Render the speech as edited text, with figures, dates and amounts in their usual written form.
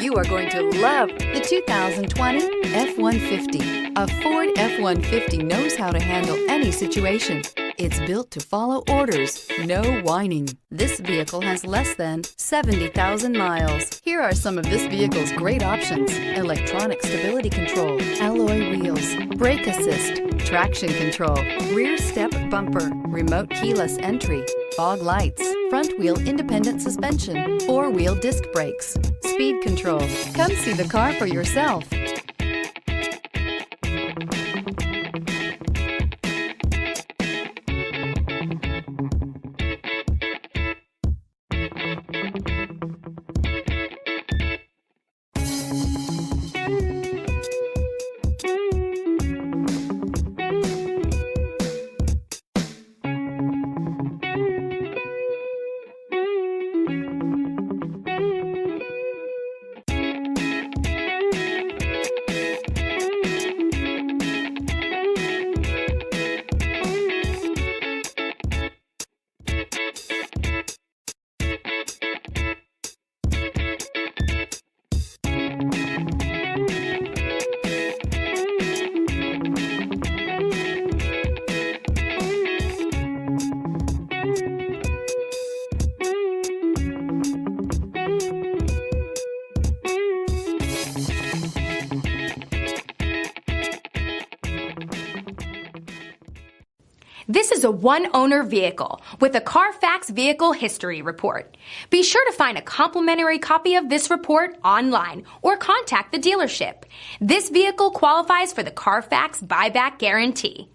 You are going to love the 2020 F-150. A Ford F-150 knows how to handle any situation. It's built to follow orders, no whining. This vehicle has less than 70,000 miles. Here are some of this vehicle's great options: electronic stability control, alloy wheels, brake assist, traction control, rear step bumper, remote keyless entry, fog lights, front wheel independent suspension, four-wheel disc brakes, speed control. Come see the car for yourself. This is a one-owner vehicle with a Carfax Vehicle History Report. Be sure to find a complimentary copy of this report online or contact the dealership. This vehicle qualifies for the Carfax Buyback Guarantee.